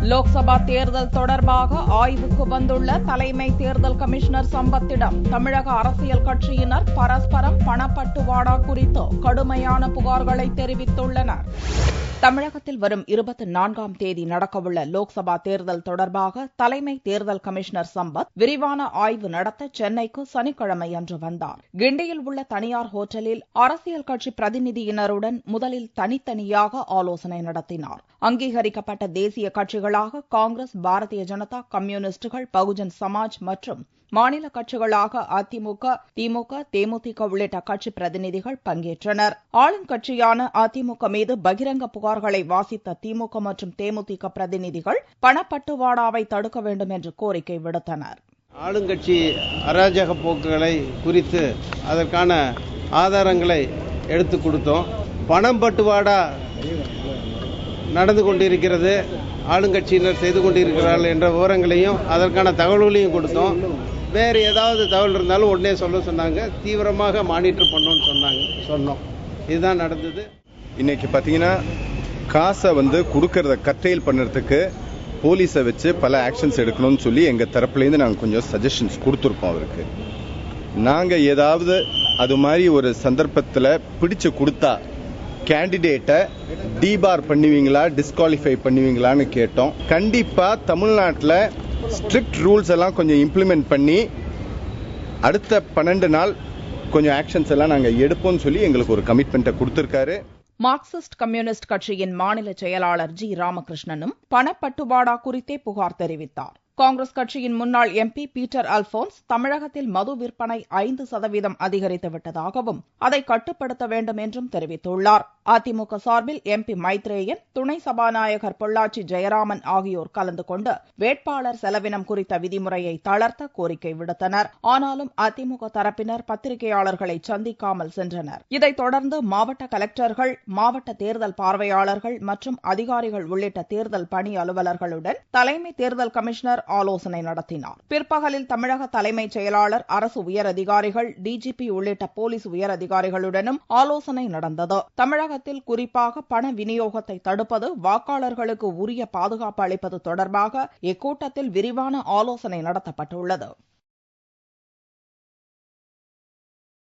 லோக்சபா தேர்தல் தொடர்பாக ஆய்வுக்கு வந்துள்ள தலைமை தேர்தல் கமிஷனர் சம்பத்திடம் தமிழக அரசியல் கட்சியினர் பரஸ்பரம் பணப்பட்டுவாடா குறித்து கடுமையான புகார்களை தெரிவித்துள்ளனர். தமிழகத்தில் வரும் 24ஆம் தேதி நடக்கவுள்ள லோக்சபா தேர்தல் தொடர்பாக தலைமை தேர்தல் கமிஷனர் சம்பத் விரிவான ஆய்வு நடத்த சென்னைக்கு சனிக்கிழமையன்று வந்தார். கிண்டியில் உள்ள தனியார் ஹோட்டலில் அரசியல் கட்சி பிரதிநிதியினருடன் முதலில் தனித்தனியாக ஆலோசனை நடத்தினார். அங்கீகரிக்கப்பட்ட தேசிய கட்சிகளாக காங்கிரஸ், பாரதிய ஜனதா, கம்யூனிஸ்டுகள், பகுஜன் சமாஜ் மற்றும் மாநில கட்சிகளாக அதிமுக, திமுக, தேமுதிக உள்ளிட்ட கட்சி பிரதிநிதிகள் பங்கேற்றனர். ஆளுங்கட்சியான அதிமுக மீது பகிரங்க புகார்களை வாசித்த திமுக மற்றும் தேமுதிக பிரதிநிதிகள் பணப்பட்டுவாடாவை தடுக்க வேண்டும் என்று கோரிக்கை விடுத்தனர். ஆளுங்கட்சி அராஜக போக்குகளை குறித்து அதற்கான ஆதாரங்களை எடுத்துக் கொடுத்தோம். பணம் பட்டுவாடா நடந்து கொண்டிருக்கிறது, ஆளுங்கட்சியினர் செய்து கொண்டிருக்கிறார்கள் என்ற விவரங்களையும் அதற்கான தகவல்களையும் கொடுத்தோம். வேறு ஏதாவது தகவல் இருந்தாலும் உடனே சொல்ல சொன்னாங்க. தீவிரமாக மானிட்டர் பண்ணோன்னு சொன்னோம். இதுதான் நடந்தது. இன்னைக்கு பார்த்தீங்கன்னா காசை கொடுக்கறத கட்டைல் பண்ணுறதுக்கு போலீஸை வச்சு பல ஆக்ஷன்ஸ் எடுக்கணும்னு சொல்லி எங்கள் தரப்புலேருந்து நாங்கள் கொஞ்சம் சஜஷன்ஸ் கொடுத்துருக்கோம். அவருக்கு நாங்கள் ஏதாவது அது மாதிரி ஒரு சந்தர்ப்பத்தில் பிடிச்சு கொடுத்தா கேண்டிடேட்டை டிபார் பண்ணுவீங்களா, டிஸ்குவாலிஃபை பண்ணுவீங்களான்னு கேட்டோம். கண்டிப்பாக தமிழ்நாட்டில் ஸ்ட்ரிக்ட் ரூல்ஸ் எல்லாம் கொஞ்சம் இம்ப்ளிமெண்ட் பண்ணி அடுத்த 12 நாள் கொஞ்சம் ஆக்ஷன்ஸ் எல்லாம் நாங்கள் எடுப்போம்னு சொல்லி எங்களுக்கு ஒரு கமிட்மெண்ட்டை கொடுத்துருக்காரு. மார்க்சிஸ்ட் கம்யூனிஸ்ட் கட்சியின் மாநில செயலாளர் ஜி. ராமகிருஷ்ணனும் பணப்பட்டுவாடா குறித்தே புகார் தெரிவித்தார். காங்கிரஸ் கட்சியின் முன்னாள் எம்பி பீட்டர் அல்போன்ஸ் தமிழகத்தில் மது விற்பனை 5% அதிகரித்து விட்டதாகவும் அதை கட்டுப்படுத்த வேண்டும் என்றும் தெரிவித்துள்ளார். அதிமுக சார்பில் எம்பி மைத்ரேயன், துணை சபாநாயகர் பொள்ளாச்சி ஜெயராமன் ஆகியோர் கலந்து கொண்டு வேட்பாளர் செலவினம் குறித்த விதிமுறையை தளர்த்த கோரிக்கை விடுத்தனர். ஆனாலும் அதிமுக தரப்பினர் பத்திரிகையாளர்களை சந்திக்காமல் சென்றனர். இதைத் தொடர்ந்து மாவட்ட கலெக்டர்கள், மாவட்ட தேர்தல் பார்வையாளர்கள் மற்றும் அதிகாரிகள் உள்ளிட்ட தேர்தல் பணி அலுவலர்களுடன் தலைமை தேர்தல் கமிஷனர் ஆலோசனை நடத்தினார். பிற்பகலில் தமிழக தலைமைச் செயலாளர், அரசு உயரதிகாரிகள், டிஜிபி உள்ளிட்ட போலீஸ் உயரதிகாரிகளுடனும் ஆலோசனை நடந்தது. தமிழகத்தில் குறிப்பாக பண விநியோகத்தை தடுப்பது, வாக்காளர்களுக்கு உரிய பாதுகாப்பு அளிப்பது தொடர்பாக இக்கூட்டத்தில் விரிவான ஆலோசனை நடத்தப்பட்டுள்ளது.